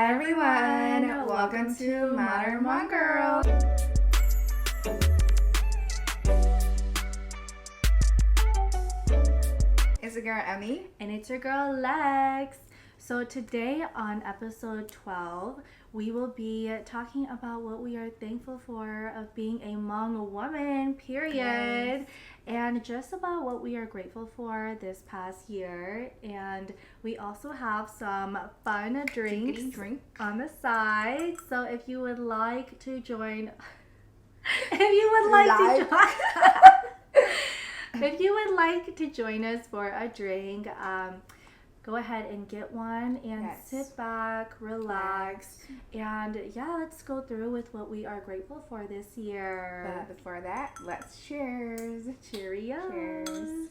Hi everyone, welcome to Modern Hmong Girl. It's your girl Emmy. And it's your girl Lex. So today on episode 12, we will be talking about what we are thankful for of being a Hmong woman, period. Yes. And just about what we are grateful for this past year. And we also have some fun drinks on the side. So if you would like to join, if you would like to join us for a drink, go ahead and get one and sit back, relax, and let's go through with what we are grateful for this year. But before that, let's cheers. Cheerios. Cheers.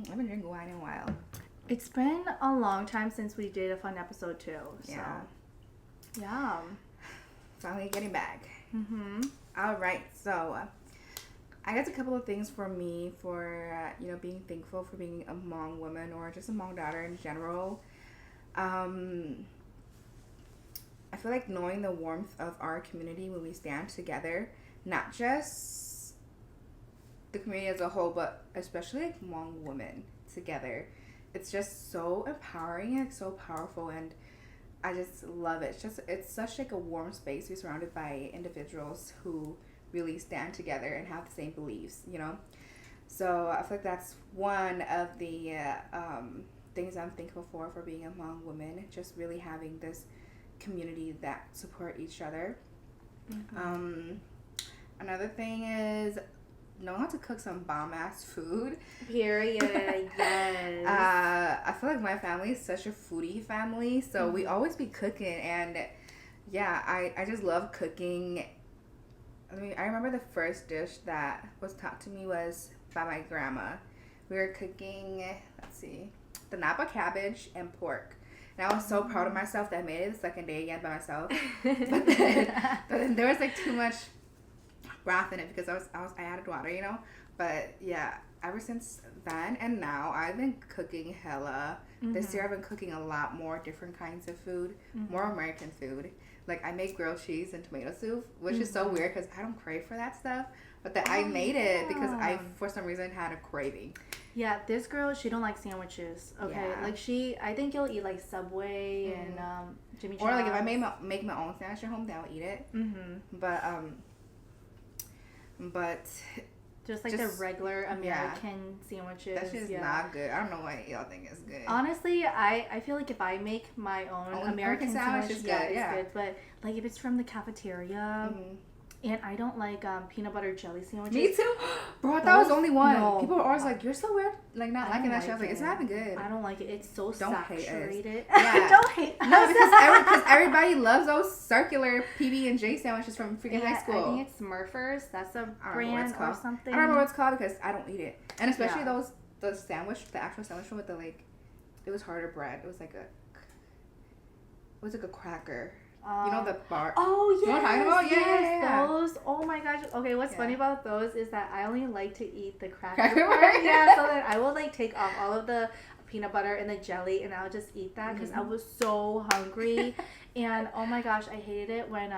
I've been drinking wine in a while. It's been a long time since we did a fun episode too. So. Yeah. Finally getting back. Mm-hmm. All right, so I guess a couple of things for me for being thankful for being a Hmong woman or just a Hmong daughter in general. I feel like knowing the warmth of our community when we stand together, not just the community as a whole, but especially like Hmong women together. It's just so empowering and so powerful, and I just love it. It's such like a warm space. We're surrounded by individuals who really stand together and have the same beliefs, So I feel like that's one of the things I'm thankful for being a Hmong woman. Just really having this community that support each other. Mm-hmm. Another thing is know how to cook some bomb-ass food. Period. Yes. I feel like my family is such a foodie family, so we always be cooking, and I just love cooking. I mean, I remember the first dish that was taught to me was by my grandma. We were cooking, the Napa cabbage and pork. And I was so proud of myself that I made it the second day again by myself. but then there was like too much broth in it because I added water, But ever since then and now, I've been cooking hella. Mm-hmm. This year I've been cooking a lot more different kinds of food, more American food. Like I make grilled cheese and tomato soup, which is so weird because I don't crave for that stuff. But I made it because I, for some reason, had a craving. Yeah, this girl, she don't like sandwiches. Okay, like I think you'll eat like Subway and Jimmy John's. Or like if I make my own sandwich at home, then I'll eat it. Mm-hmm. But just the regular American sandwiches. That's just not good. I don't know why y'all think it's good. Honestly, I feel like if I make my own American sandwich, it's good. But like if it's from the cafeteria, and I don't like peanut butter jelly sandwiches. Me too. Bro, I thought I was the only one. No. People are always like, you're so weird. Like not liking that shit. I was like, it's not even good. I don't like it. It's so saturated. Yeah. Don't hate us. No, because everybody loves those circular PB&J sandwiches from freaking high school. I think it's Smurfers. That's a brand or something. I don't remember what it's called because I don't eat it. And especially the actual sandwich one with the it was harder bread. It was like a cracker. The bar. Oh, yes. You know what I'm talking about? Yeah. Those. Oh, my gosh. Okay, what's funny about those is that I only like to eat the cracker part. Yeah, so then I will, take off all of the peanut butter and the jelly, and I'll just eat that because I was so hungry. And, oh, my gosh, I hated it when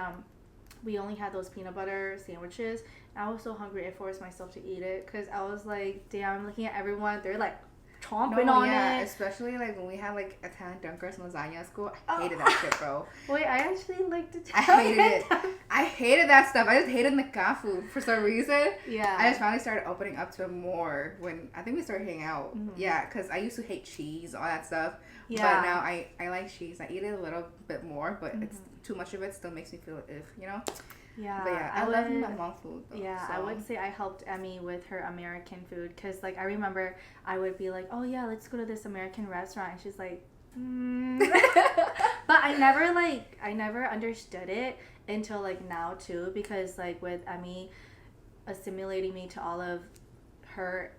we only had those peanut butter sandwiches. I was so hungry, I forced myself to eat it because I was like, damn, I'm looking at everyone. They're, chomping on it. Especially when we had Italian dunkers and lasagna at school. I hated that shit, bro. Wait, I actually liked it. I hated it. I hated that stuff. I just hated Nika food for some reason. Yeah. I just finally started opening up to it more when I think we started hanging out. Mm-hmm. Yeah, because I used to hate cheese, all that stuff. Yeah. But now I like cheese. I eat it a little bit more, but it's too much of it still makes me feel iff, Yeah, but I love my Hmong food though. Yeah, so. I would say I helped Emmy with her American food because I remember I would be like, oh yeah, let's go to this American restaurant, and she's like, but I never understood it until now too, because with Emmy assimilating me to all of her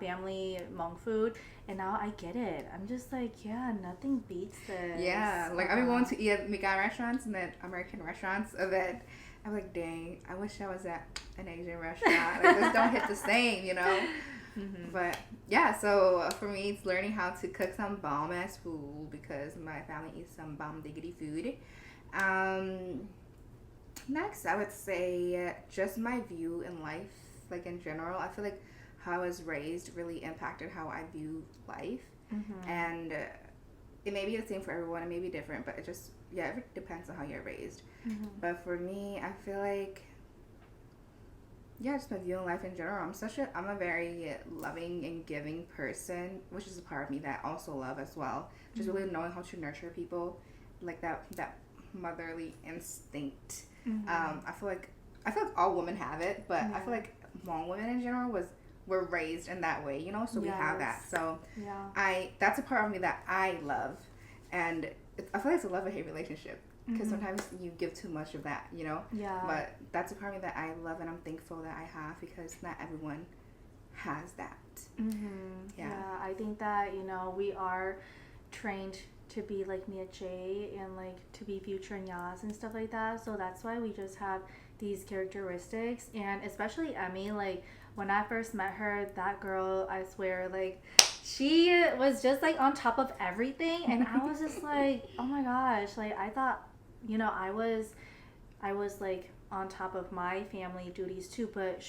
family Hmong food, and now I get it. I'm just nothing beats this. Yeah, I've been going to eat at Migan restaurants and then American restaurants, and then I'm like, dang, I wish I was at an Asian restaurant. This don't hit the same, But yeah, so for me, it's learning how to cook some bomb ass food because my family eats some bomb diggity food. Um, Next, I would say just my view in life, like in general. I feel like how I was raised really impacted how I view life, and it may be the same for everyone. It may be different, but it just it depends on how you're raised. But for me, I feel like just my view on life in general. I'm a very loving and giving person, which is a part of me that I also love as well. Just really knowing how to nurture people, like that motherly instinct. I feel like all women have it, but I feel like Hmong women in general were raised in that way, so we have that. So that's a part of me that I love, and I feel like it's a love-hate relationship because sometimes you give too much of that, But that's a part of me that I love and I'm thankful that I have because not everyone has that. I think that we are trained to be like Mia J and like to be future Nyas and stuff like that. So that's why we just have these characteristics. And especially Emmy, like when I first met her, that girl, I swear, like she was just like on top of everything. And I was just like, oh my gosh, like I thought, I was like on top of my family duties too. But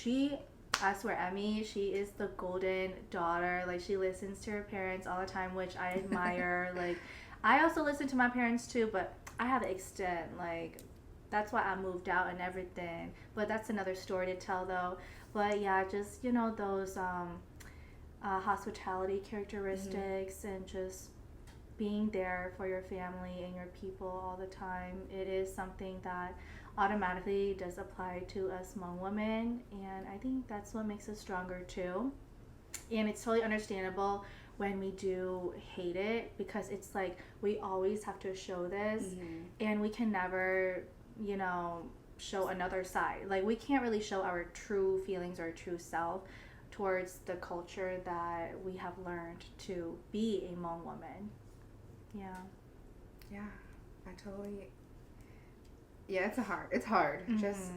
I swear, Emmy, she is the golden daughter. Like she listens to her parents all the time, which I admire. Like I also listen to my parents too, but I have to extend, like, that's why I moved out and everything. But that's another story to tell, though. But yeah, just, those hospitality characteristics and just being there for your family and your people all the time. It is something that automatically does apply to us Hmong women. And I think that's what makes us stronger, too. And it's totally understandable when we do hate it because it's like we always have to show this and we can never show another side. Like we can't really show our true feelings or true self towards the culture that we have learned to be a Hmong woman. I totally it's hard just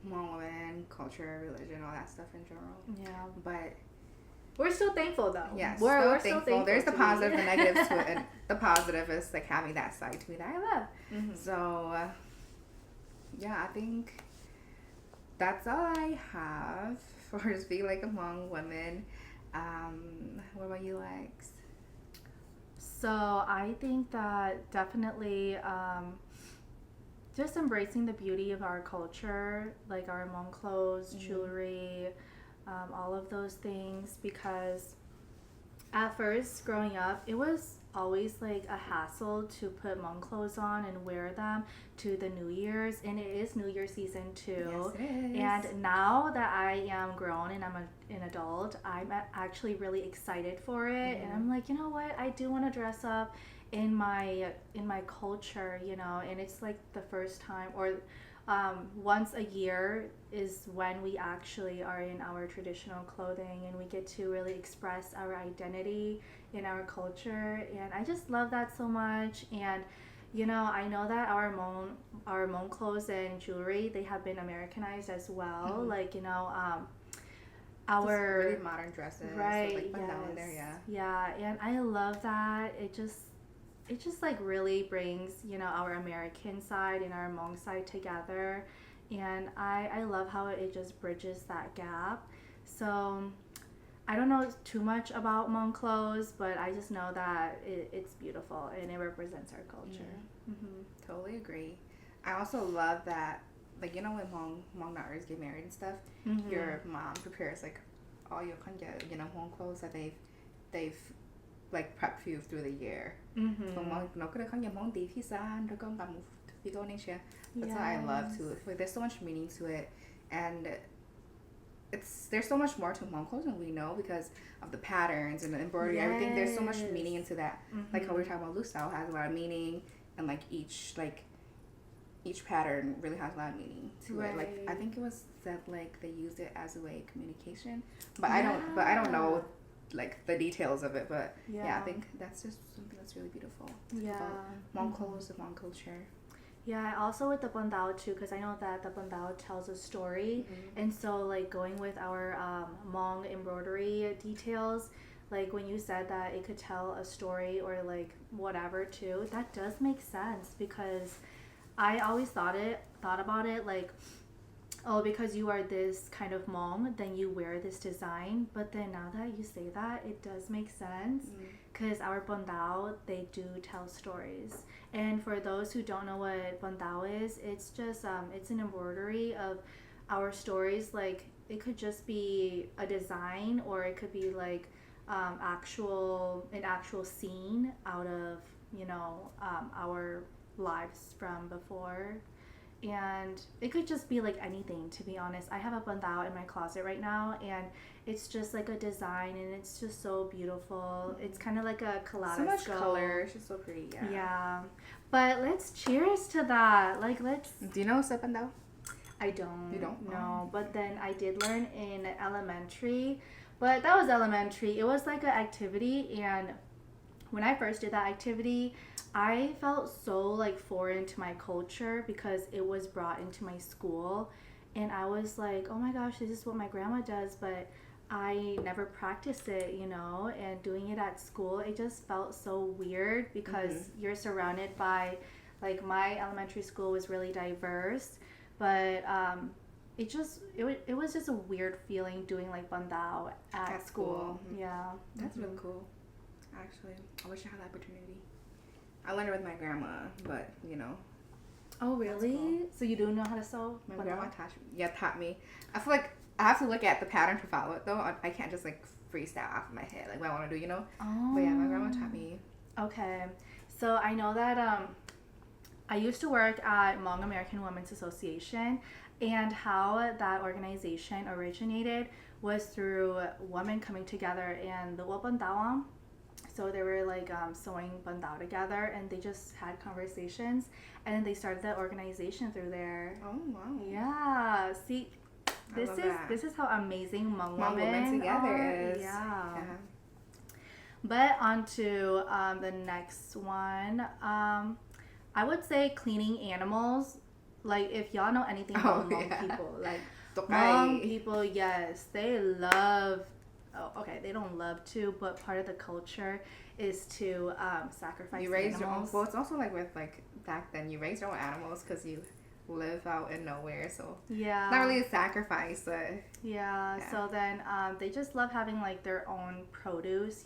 Hmong woman, culture, religion, all that stuff in general. But we're still thankful, though. Yes, we're still thankful. There's the positive, the negatives to it, and the positive is like having that side to me that I love. So, I think that's all I have for just being like Hmong women. What about you, Lex? So I think that definitely just embracing the beauty of our culture, like our Hmong clothes, jewelry. All of those things, because at first growing up it was always like a hassle to put Hmong clothes on and wear them to the New Year's, and it is New Year season too. Yes, it is. And now that I am grown and I'm an adult, I'm actually really excited for it. And I'm like, you know what, I do want to dress up in my culture, and it's like the first time or once a year is when we actually are in our traditional clothing and we get to really express our identity in our culture, and I just love that so much. And I know that our Hmong clothes and jewelry, they have been Americanized as well. Like our really modern dresses, right? With, like, down there, and I love that. It just like really brings our American side and our Hmong side together, and I love how it just bridges that gap. So I don't know too much about Hmong clothes, but I just know that it's beautiful and it represents our culture. Totally agree. I also love that, like, when Hmong daughters get married and stuff, your mom prepares like all your Hmong clothes that they've like prep for you through the year. That's what I love too. Like, there's so much meaning to it, and there's so much more to Hmong clothes than we know because of the patterns and the embroidery, everything. There's so much meaning into that. Like how we were talking about, Lusao has a lot of meaning, and like each pattern really has a lot of meaning to it. Like I think it was said like they used it as a way of communication, but I don't know like the details of it, but I think that's just something that's really beautiful. Hmong clothes, the Hmong culture. Yeah, also with the bandao too, because I know that the bandao tells a story, and so like going with our Hmong embroidery details, like when you said that it could tell a story or like whatever too, that does make sense because I always thought about it like, oh, because you are this kind of Hmong, then you wear this design. But then now that you say that, it does make sense because our bandao, they do tell stories. And for those who don't know what bandao is, it's just it's an embroidery of our stories. Like it could just be a design, or it could be like an actual scene out of our lives from before. And it could just be like anything, to be honest. I have a bandao in my closet right now, and it's just like a design, and it's just so beautiful. It's kind of like a kaleidoscope. So much color. It's just so pretty. Yeah. Yeah. But let's cheers to that. Like, let's. Do you know Sepandao? I don't. You don't? No. But then I did learn in elementary. But that was elementary. It was like an activity, and when I first did that activity, I felt so like foreign to my culture because it was brought into my school, and I was like, oh my gosh, this is what my grandma does, but I never practiced it, and doing it at school, it just felt so weird because you're surrounded by, like, my elementary school was really diverse, but it was just a weird feeling doing like bandao at school. Yeah. That's really cool. Actually, I wish I had that opportunity. I learned it with my grandma, but Oh really? Cool. So you do know how to sew? My grandma taught me. I feel like I have to look at the pattern to follow it though. I can't just like freestyle off of my head like what I want to do, Oh. But yeah, my grandma taught me. Okay, so I know that I used to work at Hmong American Women's Association, and how that organization originated was through women coming together and the Wapandawam. So they were like sewing bandao together, and they just had conversations, and then they started the organization through there. Oh wow! Yeah, see, this is how amazing Hmong women together are. is. Yeah. But on to the next one. I would say cleaning animals. Like if y'all know anything about Hmong people, like Hmong people, yes, they love. Oh, okay, they don't love to, but part of the culture is to sacrifice you raise animals. Well, it's also like with like back then you raise your own animals because you live out in nowhere, so yeah, it's not really a sacrifice, but yeah. So then they just love having like their own produce,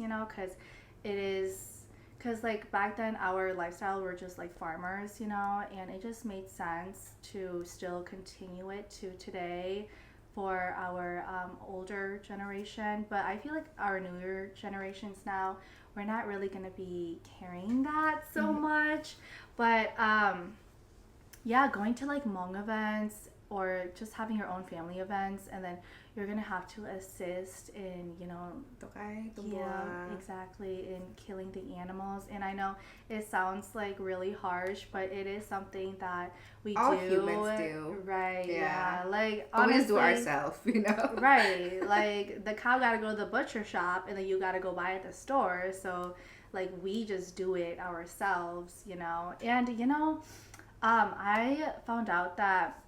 because like back then our lifestyle were just like farmers, and it just made sense to still continue it to today for our older generation. But I feel like our newer generations now, we're not really going to be carrying that so much. But yeah, going to like Hmong events or just having your own family events, and then you're going to have to assist in, exactly, in killing the animals. And I know it sounds like really harsh, but it is something that we all humans do. Right, yeah. Like, but honestly, we just do ourselves, Right, like the cow got to go to the butcher shop, and then you got to go buy it at the store. So, like, we just do it ourselves, And, I found out that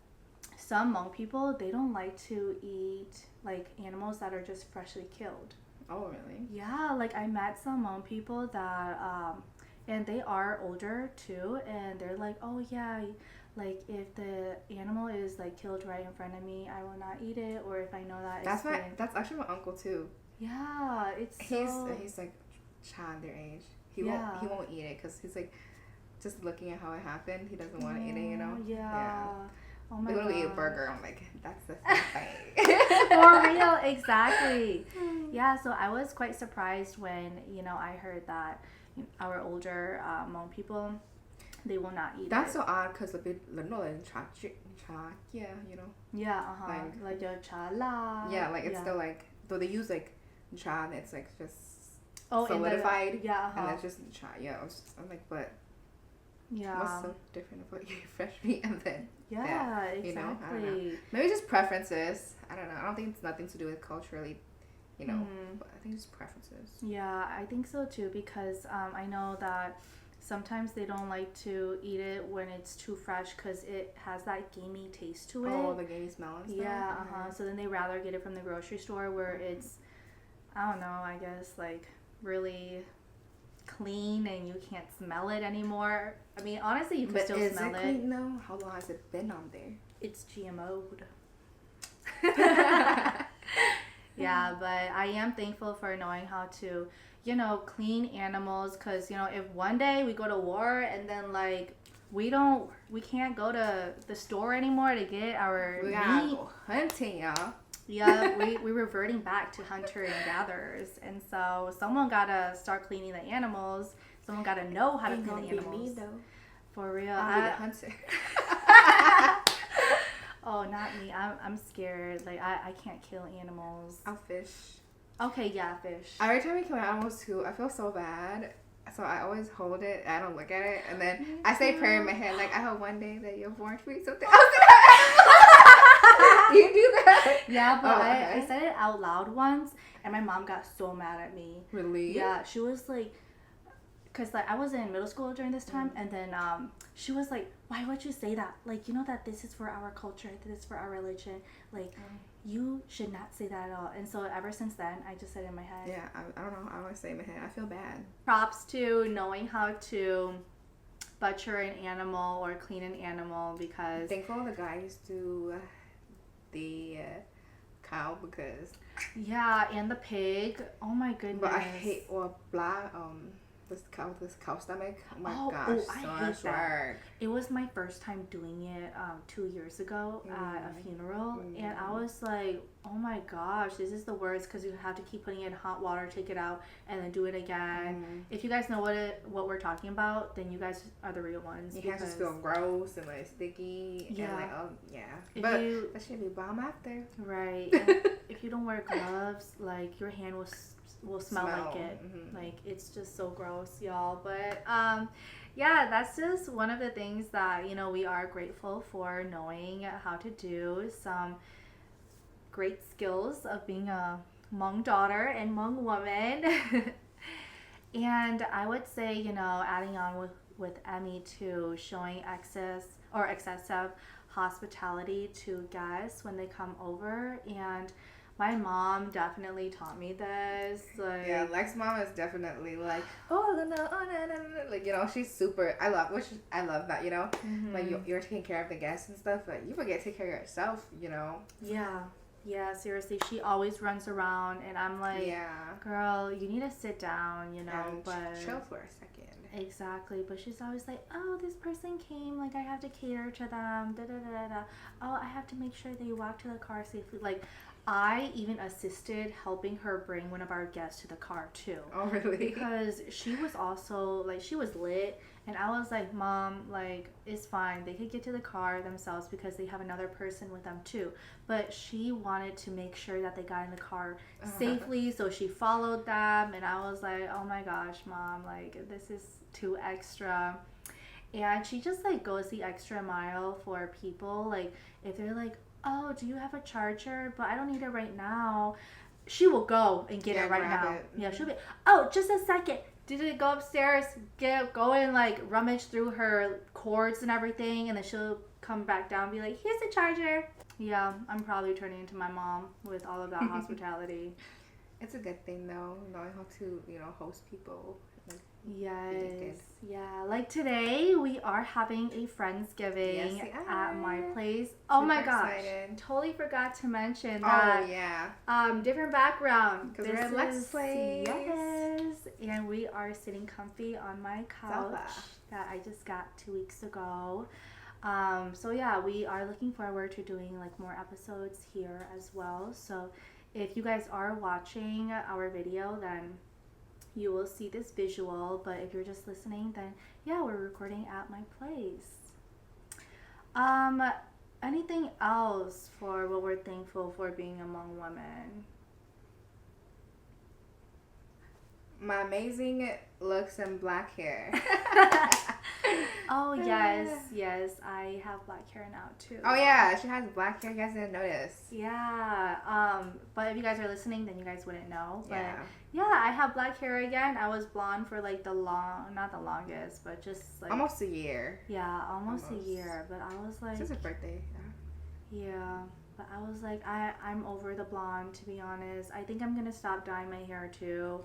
some Hmong people, they don't like to eat like animals that are just freshly killed. Oh really? Yeah, like I met some Hmong people that and they are older too, and they're like, oh yeah, like if the animal is like killed right in front of me, I will not eat it, or if I know that that's actually my uncle too. Yeah, he's like child their age. He won't eat it because he's like just looking at how it happened. He doesn't want to eat it, Yeah. Oh my god. We're gonna eat a burger. I'm like, that's the thing. For real, exactly. Yeah, so I was quite surprised when, I heard that our older Hmong people, they will not eat That's it. so odd because yeah, Yeah, like the chala. Yeah, like it's still like, though they use like cha, and it's like just solidified. And it's just cha. Yeah, I'm like, but what's so different of what you eat fresh meat and then exactly. I don't know. Maybe just preferences. I don't know. I don't think it's nothing to do with culturally, but I think it's preferences. Yeah, I think so too, because I know that sometimes they don't like to eat it when it's too fresh because it has that gamey taste to it. Oh, the gamey smell and stuff? Yeah, So then they rather get it from the grocery store where it's, I don't know, I guess, like, really clean and you can't smell it anymore. I mean, honestly, you can still smell it. But is it clean though? How long has it been on there? It's GMO'd. Yeah, but I am thankful for knowing how to, clean animals, because, if one day we go to war and then, like, we can't go to the store anymore to get our We meat. gotta go hunting, y'all. Yeah, we're reverting back to hunter and gatherers, and so someone gotta start cleaning the animals. Someone gotta know how to clean the animals. Me, though. For real, I'll be the hunter. Oh, not me. I'm scared. Like I can't kill animals. I'll fish. Okay, yeah, fish. Every time we kill animals too, I feel so bad. So I always hold it. I don't look at it, and then I say prayer in my head, like, I hope one day that you're born to eat something else. You do that? Yeah, but I said it out loud once, and my mom got so mad at me. Really? Yeah, she was like, because like I was in middle school during this time, and then she was like, why would you say that? Like, you know that this is for our culture, this is for our religion. Like, you should not say that at all. And so ever since then, I just said it in my head. Yeah, I don't know. I always say it in my head. I feel bad. Props to knowing how to butcher an animal or clean an animal, because... Thankful the guy used to the cow, because... Yeah, and the pig. Oh my goodness. But I hate, this cow stomach. Oh my gosh, I hate that. It was my first time doing it 2 years ago at a funeral, and I was like, oh my gosh, this is the worst, because you have to keep putting it in hot water, take it out, and then do it again. If you guys know what we're talking about, then you guys are the real ones. Your hands just feel gross and like sticky. Yeah. And like, oh yeah. But that should be bomb after. Right. If you don't wear gloves, like, your hand will smell like it. Like, it's just so gross, y'all. But yeah, that's just one of the things that we are grateful for, knowing how to do. Some great skills of being a Hmong daughter and Hmong woman. And I would say, adding on with Emmy too, showing excessive hospitality to guests when they come over. And my mom definitely taught me this. Like, yeah, Lex's mom is definitely like, like, she's super. I love that, like you're taking care of the guests and stuff, but you forget to take care of yourself, Yeah, seriously, she always runs around, and I'm like, yeah, girl, you need to sit down, and but chill for a second. Exactly, but she's always like, oh, this person came, like, I have to cater to them, oh, I have to make sure they walk to the car safely. Like, I even assisted helping her bring one of our guests to the car too. Oh, really? Because she was also, like, she was lit, and I was like, Mom, like, it's fine. They could get to the car themselves because they have another person with them too. But she wanted to make sure that they got in the car safely, so she followed them, and I was like, oh my gosh, Mom, like, this is too extra. And she just, like, goes the extra mile for people. Like, if they're like, oh, do you have a charger? But I don't need it right now. She will go and get it right now. Yeah, she'll be, oh, just a second. Did it go upstairs? Go and, like, rummage through her cords and everything, and then she'll come back down and be like, here's the charger. Yeah, I'm probably turning into my mom with all of that hospitality. It's a good thing, though, knowing how to, host people. Yes, yeah. Like today, we are having a Friendsgiving at my place. Oh my gosh, totally forgot to mention that. Oh yeah. Different background. Because we're at Lex's place. Yes, and we are sitting comfy on my couch that I just got 2 weeks ago. So yeah, we are looking forward to doing like more episodes here as well. So if you guys are watching our video, then you will see this visual, but if you're just listening, then yeah, we're recording at my place. Anything else for what we're thankful for being Hmong women? My amazing looks and black hair. Oh yes, I have black hair now too. Oh yeah, she has black hair. You guys didn't notice. Yeah. But if you guys are listening, then you guys wouldn't know. But Yeah. yeah, I have black hair again. I was blonde for like not the longest, but just like Almost a year. yeah, almost Almost. a year. But I was like, It's his birthday. yeah. But I was like, I'm over the blonde, to be honest. I think I'm gonna stop dyeing my hair too.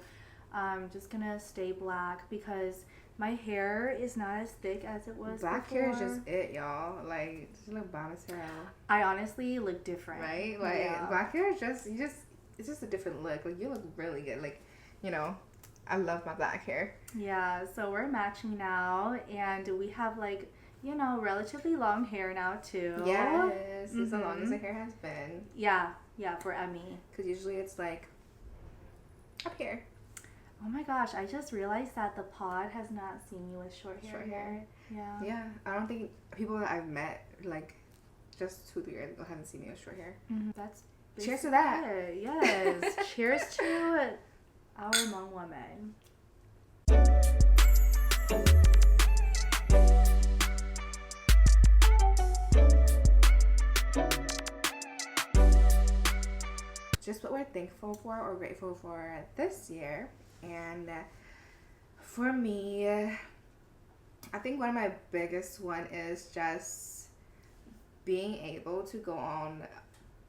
I'm just gonna stay black because my hair is not as thick as it was Black before. hair is just it, y'all. Like, just look bomb as hell. I honestly look different. Right? Like, yeah. black hair is it's just a different look. Like, you look really good. Like, you know, I love my black hair. Yeah, so we're matching now, and we have like, relatively long hair now too. Yes, as long as the hair has been. Yeah, for Emmy. Because usually it's like up here. Oh my gosh, I just realized that the pod has not seen you with short hair. Yeah. Yeah, I don't think people that I've met, like, just 2-3 years ago haven't seen me with short hair. Mm-hmm. That's Cheers to that. it. Yes. Cheers to our Hmong woman. Just what we're thankful for or grateful for this year. And for me, I think one of my biggest one is just being able to go on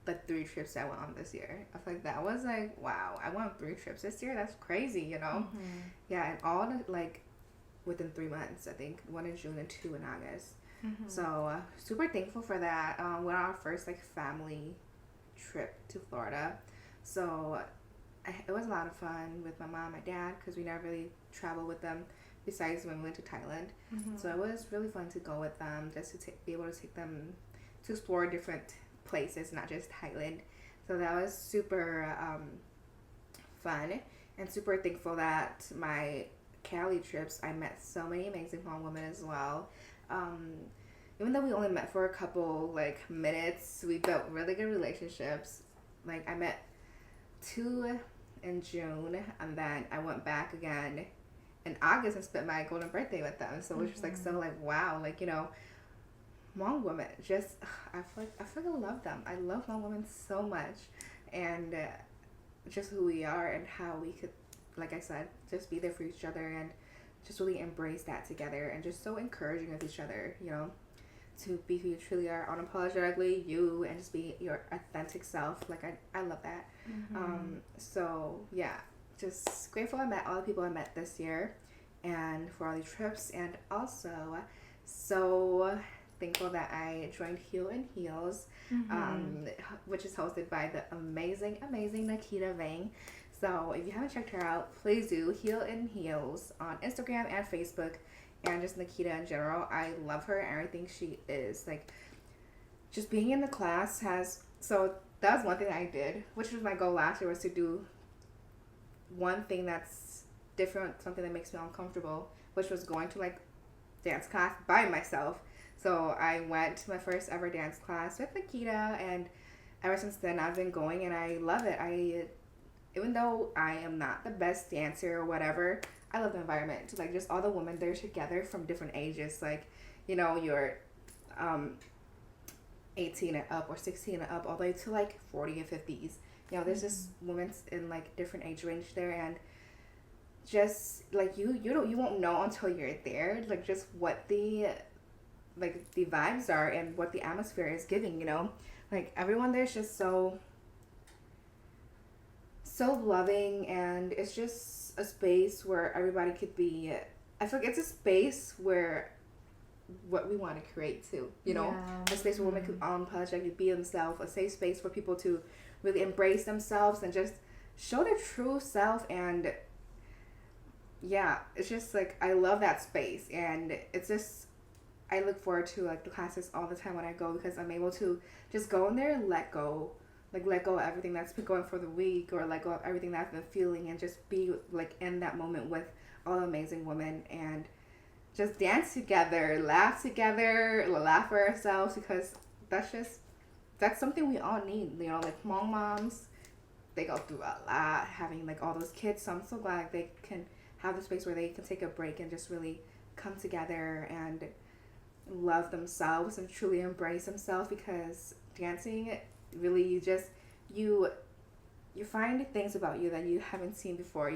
the 3 trips I went on this year. I feel like that was like, wow, I went on 3 trips this year. That's crazy, you know? Mm-hmm. Yeah, and all like within 3 months, I think. 1 in June and 2 in August. Mm-hmm. So super thankful for that. Went on our first like family trip to Florida. So it was a lot of fun with my mom and my dad because we never really traveled with them besides when we went to Thailand. Mm-hmm. So it was really fun to go with them, just to be able to take them to explore different places, not just Thailand. So that was super fun, and super thankful that my Cali trips, I met so many amazing Hmong women as well. Even though we only met for a couple like minutes, we built really good relationships. Like I met 2 in June, and then I went back again in August and spent my golden birthday with them. So it was just like so like wow, like Hmong women, just I feel like I love them. I love Hmong women so much, and just who we are and how we could, like I said, just be there for each other and just really embrace that together, and just so encouraging of each other, to be who you truly are unapologetically, you, and just be your authentic self. Like I love that. Mm-hmm. So yeah, just grateful I met all the people I met this year, and for all these trips, and also so thankful that I joined Heal in Heels, which is hosted by the amazing Nikita Vang. So if you haven't checked her out, please do. Heal in Heels on Instagram and Facebook, and just Nikita in general. I love her and everything she is. Like, just being in the class so that was one thing I did, which was my goal last year, was to do one thing that's different, something that makes me uncomfortable, which was going to like dance class by myself. So I went to my first ever dance class with Nikita, and ever since then I've been going, and I love it. Even though I am not the best dancer or whatever, I love the environment. Like, just all the women there together from different ages. Like, you're 18 and up or 16 and up, all the way to like 40 and 50s. There's just women in like different age range there, and just like you won't know until you're there, like just what the vibes are and what the atmosphere is giving. Like everyone there's just so loving, and it's just a space where everybody could be. I feel like it's a space where what we want to create too, a space where women can unapologetically be themselves, a safe space for people to really embrace themselves and just show their true self. And yeah, it's just like I love that space, and it's just I look forward to like the classes all the time when I go, because I'm able to just go in there and let go of everything that's been going for the week, or let go of everything that I've been feeling, and just be like in that moment with all the amazing women, and just dance together, laugh together, laugh for ourselves, because that's something we all need. Like Hmong moms, they go through a lot having like all those kids. So I'm so glad they can have the space where they can take a break and just really come together and love themselves and truly embrace themselves, because dancing really, you you find things about you that you haven't seen before,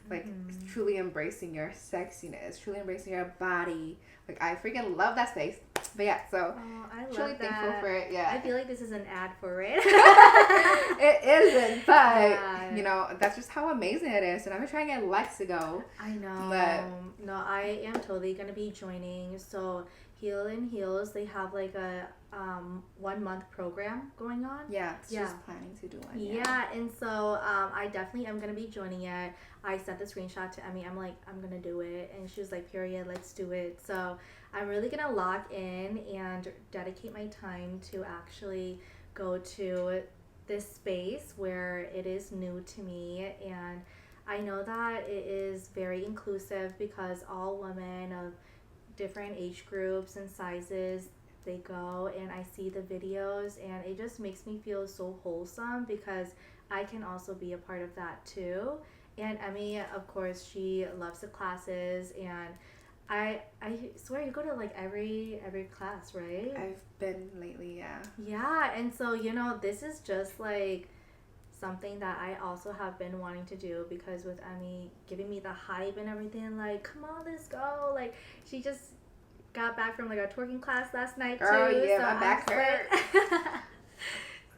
like truly embracing your sexiness, truly embracing your body. Like, I freaking love that space. But yeah, so I love truly that. thankful for it. Yeah, I feel like this is an ad for it. it isn't, but Yeah. that's just how amazing it is. And I've been trying to get Lex to go, I know. but No, I am totally gonna be joining. So Heal and Heals, they have like a 1 month program going on. yeah, Yeah. she's planning to do one. Yeah, and so I definitely am gonna be joining it. I sent the screenshot to Emmy. I'm like, I'm gonna do it, and she was like, "Period, let's do it." So I'm really gonna lock in and dedicate my time to actually go to this space where it is new to me, and I know that it is very inclusive because all women of different age groups and sizes, they go, and I see the videos, and it just makes me feel so wholesome because I can also be a part of that too. And Emmy, of course, she loves the classes, and I swear you go to like every class, right? I've been lately, yeah. Yeah, and so this is just like something that I also have been wanting to do because with Emmy giving me the hype and everything, like, come on, let's go. Like, she just got back from like a twerking class last night too. Oh yeah, so my back hurt.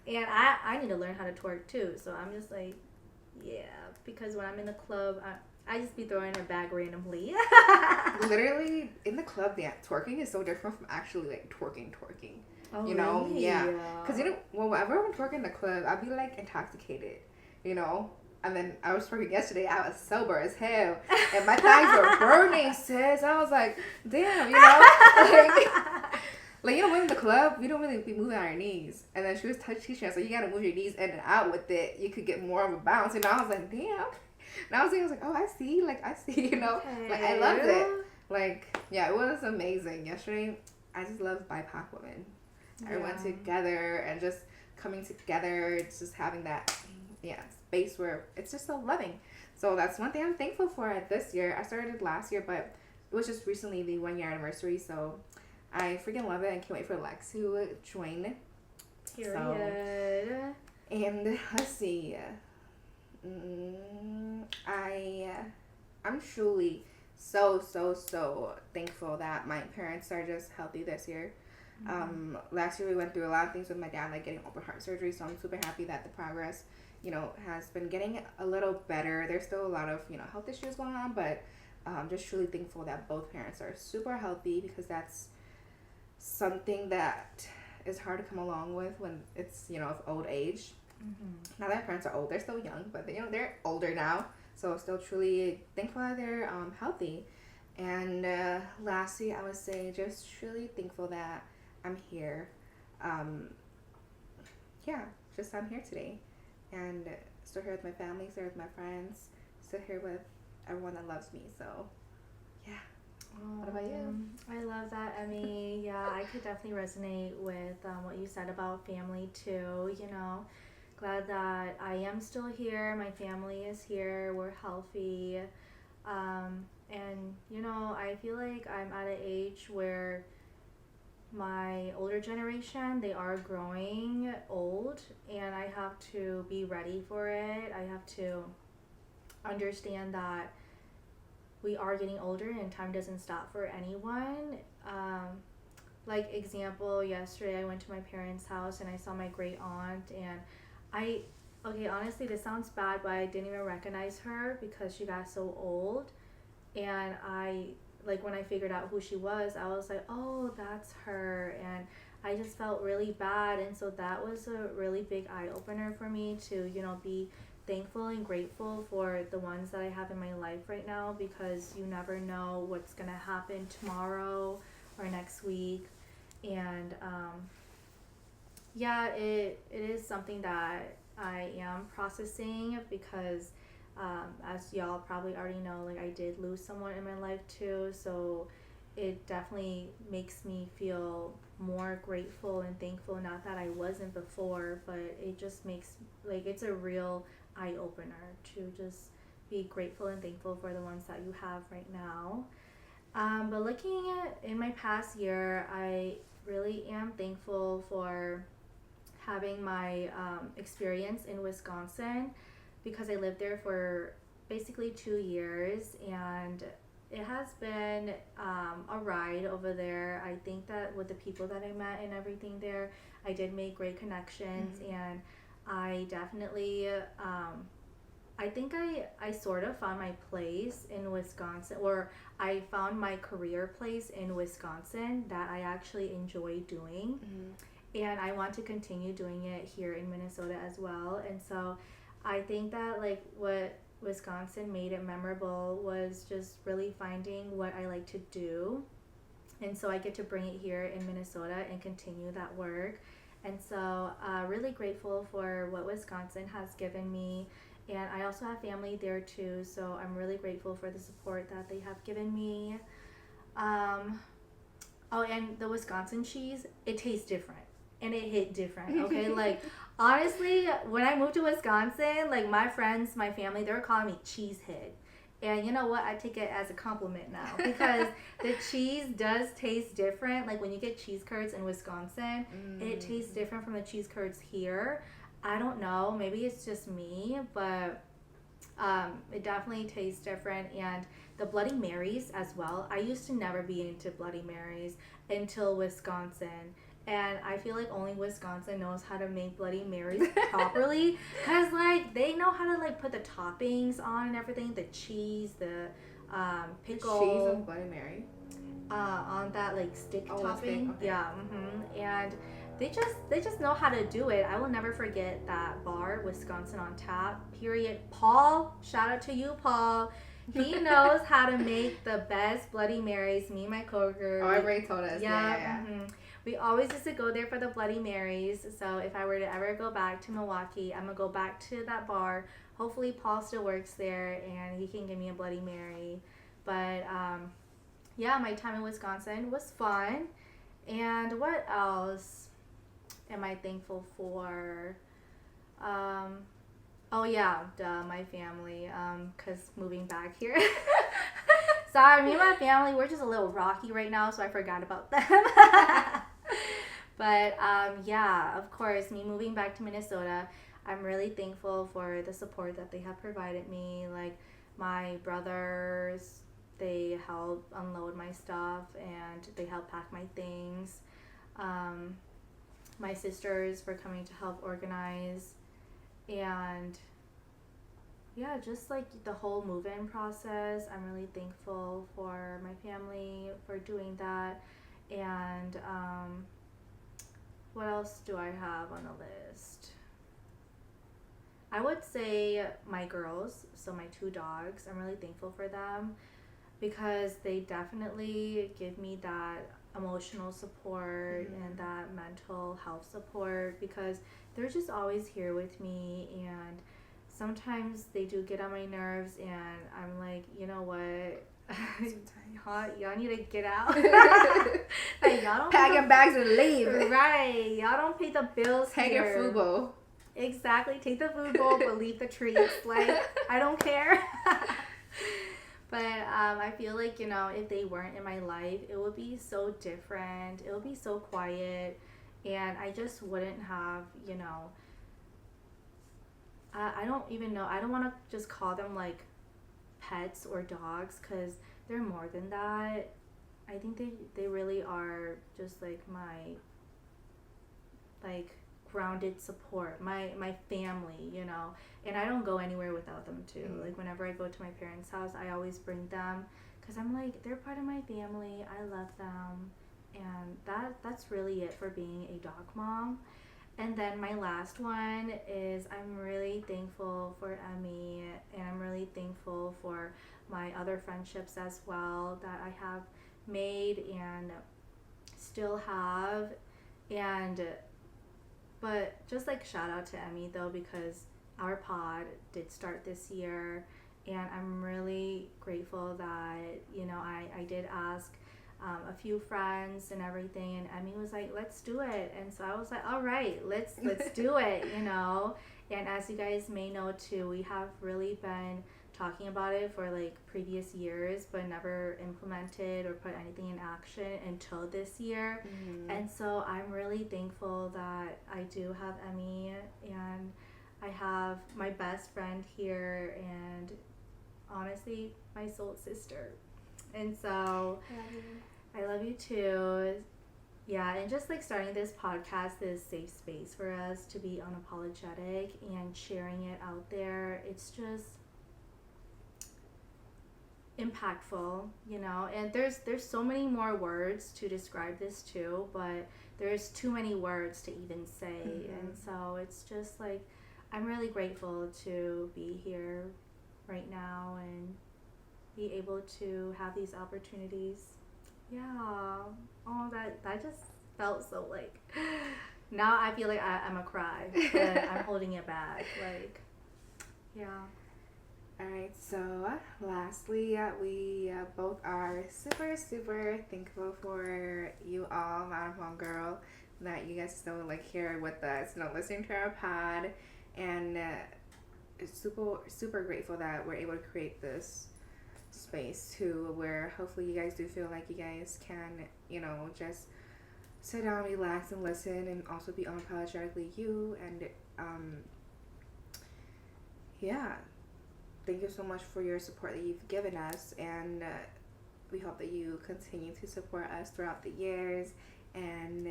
And I need to learn how to twerk too. So I'm just like, yeah, because when I'm in the club, I just be throwing a bag randomly. Literally in the club, yeah, twerking is so different from actually like twerking. Oh, Really? Yeah. Because really? whenever I'm twerking in the club, I'd be like intoxicated, And then I was twerking yesterday, I was sober as hell. And my thighs were burning, sis. I was like, damn, like, when in the club, we don't really be moving on our knees. And then she was teaching us, like, you gotta move your knees in and out with it. You could get more of a bounce. And I was like, damn. And I was like, oh, I see, like, Okay. Like, I loved it. Like, yeah, it was amazing. Yesterday, I just love BIPOC women. Everyone together and just coming together. It's just having that, space where it's just so loving. So that's one thing I'm thankful for this year. I started last year, but it was just recently the 1 year anniversary. So I freaking love it and can't wait for Lex to join. Period. So, and let's see. I'm truly so thankful that my parents are just healthy this year. Last year we went through a lot of things with my dad, like getting open heart surgery, so I'm super happy that the progress, has been getting a little better. There's still a lot of, health issues going on, but just truly thankful that both parents are super healthy, because that's something that is hard to come along with when it's, of old age. Now that my parents are old, they're still young, but they're older now, so still truly thankful that they're healthy. And lastly, I would say just truly thankful that I'm here. I'm here today, and still here with my family, still here with my friends, still here with everyone that loves me. So, yeah. What about you? I love that, Emmy. Yeah, I could definitely resonate with what you said about family too. Glad that I am still here. My family is here. We're healthy. And I feel like I'm at an age where my older generation, they are growing old, and I have to be ready for it. I have to understand that we are getting older and time doesn't stop for anyone. Like example, yesterday I went to my parents' house and I saw my great aunt, and honestly, this sounds bad, but I didn't even recognize her because she got so old. And when I figured out who she was, I was like, oh, that's her. And I just felt really bad. And so that was a really big eye opener for me to, be thankful and grateful for the ones that I have in my life right now, because you never know what's going to happen tomorrow or next week. And it is something that I am processing because as y'all probably already know, like, I did lose someone in my life too, so it definitely makes me feel more grateful and thankful. Not that I wasn't before, but it just makes, like, it's a real eye opener to just be grateful and thankful for the ones that you have right now. But looking at in my past year, I really am thankful for having my experience in Wisconsin because I lived there for basically 2 years, and it has been a ride over there. I think that with the people that I met and everything there, I did make great connections, and I definitely I think I sort of found my place in Wisconsin, or I found my career place in Wisconsin that I actually enjoy doing. And I want to continue doing it here in Minnesota as well. And so I think that like what Wisconsin made it memorable was just really finding what I like to do. And so I get to bring it here in Minnesota and continue that work. And so really grateful for what Wisconsin has given me. And I also have family there too, so I'm really grateful for the support that they have given me. Um, oh, and the Wisconsin cheese, it tastes different and it hit different. Okay, like honestly, when I moved to Wisconsin, like my friends, my family, they were calling me cheesehead. And you know what? I take it as a compliment now because the cheese does taste different. Like when you get cheese curds in Wisconsin, it tastes different from the cheese curds here. I don't know. Maybe it's just me, but it definitely tastes different. And the Bloody Marys as well. I used to never be into Bloody Marys until Wisconsin. And I feel like only Wisconsin knows how to make Bloody Marys properly. Because, like, they know how to, like, put the toppings on and everything. The cheese, the pickle. Cheese on Bloody Mary? On that, like, stick topping. Stick? Okay. Yeah. And they just know how to do it. I will never forget that bar, Wisconsin on Tap, period. Paul, shout out to you, Paul. He knows how to make the best Bloody Marys. Me and my coworker. Oh, everybody told us. Yeah. We always used to go there for the Bloody Marys. So if I were to ever go back to Milwaukee, I'm going to go back to that bar. Hopefully Paul still works there and he can give me a Bloody Mary. But yeah, my time in Wisconsin was fun. And what else am I thankful for? Oh yeah, my family, because moving back here. Sorry, me and my family, we're just a little rocky right now, so I forgot about them. But yeah, of course, me moving back to Minnesota, I'm really thankful for the support that they have provided me. Like my brothers, they help unload my stuff and they help pack my things. My sisters for coming to help organize, and yeah, just like the whole move-in process, I'm really thankful for my family for doing that. And what else do I have on the list? I would say my girls, so my 2 dogs, I'm really thankful for them because they definitely give me that emotional support and that mental health support because they're just always here with me. And sometimes they do get on my nerves and I'm like, you know what, y'all need to get out. Like, y'all don't pack your bags and leave. Right, y'all don't pay the bills. Take here. your food bowl. Exactly, take the food bowl but leave the treats. Like, I don't care. But I feel like, you know, if they weren't in my life, it would be so different. It would be so quiet. And I just wouldn't have, you know, I don't even know. I don't want to just call them like pets or dogs because they're more than that. I think they really are just like my, like, grounded support, my family, you know. And I don't go anywhere without them too. Like whenever I go to my parents' house, I always bring them because I'm like, they're part of my family. I love them. And that's really it for being a dog mom. And then my last one is I'm really thankful for Emmy, and I'm really thankful for my other friendships as well that I have made and still have. And but just like shout out to Emmy though, because our pod did start this year, and I'm really grateful that, you know, I did ask a few friends and everything, and Emmy was like, let's do it. And so I was like, all right, let's do it, you know. And as you guys may know too, we have really been talking about it for like previous years, but never implemented or put anything in action until this year. And so I'm really thankful that I do have Emmy, and I have my best friend here, and honestly, my soul sister. And so I love you too. Yeah, and just like starting this podcast is safe space for us to be unapologetic and sharing it out there. It's just impactful, and there's so many more words to describe this too, but there's too many words to even say. And so it's just like I'm really grateful to be here right now and be able to have these opportunities. Yeah. Oh, that just felt so like. Now I feel like I'm a cry, but I'm holding it back. Like, yeah. All right. So, lastly, we both are super, super thankful for you all, Madam Hmong Girl, that you guys still like here with us, listening to our pod, and super, super grateful that we're able to create this space too, where hopefully you guys do feel like you guys can, just sit down, relax, and listen, and also be unapologetically you. And yeah, thank you so much for your support that you've given us, and we hope that you continue to support us throughout the years, and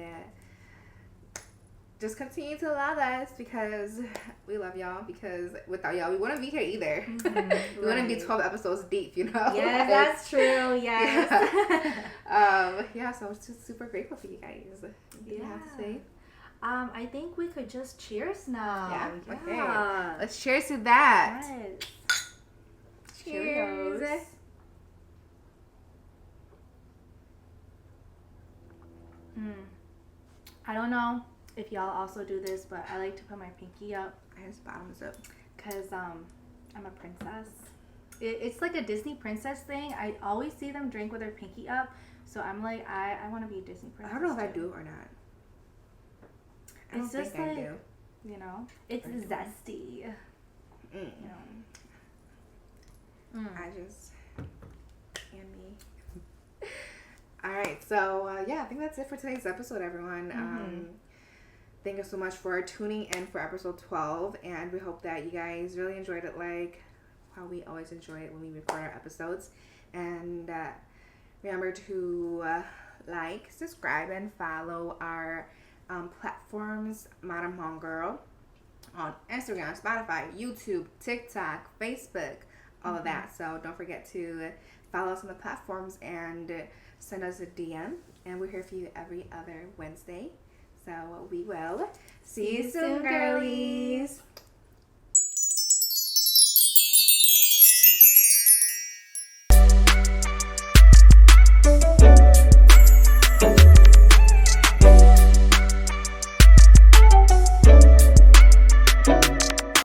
just continue to love us, because we love y'all, because without y'all we wouldn't be here either. We wouldn't be 12 episodes deep, Yes, that's true. Yes. Yeah, so I was just super grateful for you guys. What do you have to say? I think we could just cheers now. Yeah. Okay. Let's cheers to that. Yes. Cheers. Cheers. I don't know if y'all also do this, but I like to put my pinky up. I just bottoms up. Because I'm a princess. It's like a Disney princess thing. I always see them drink with their pinky up. So I'm like, I want to be a Disney princess. I don't know if I do or not. I don't think I do. It's zesty. I just and me. All right, so I think that's it for today's episode, everyone. Thank you so much for tuning in for episode 12, and we hope that you guys really enjoyed it, like how we always enjoy it when we record our episodes. And remember to like, subscribe, and follow our platforms, Madam Hmong Girl, on Instagram, Spotify, YouTube, TikTok, Facebook, all of that. So don't forget to follow us on the platforms and send us a DM. And we're here for you every other Wednesday. So we will see you soon, girlies.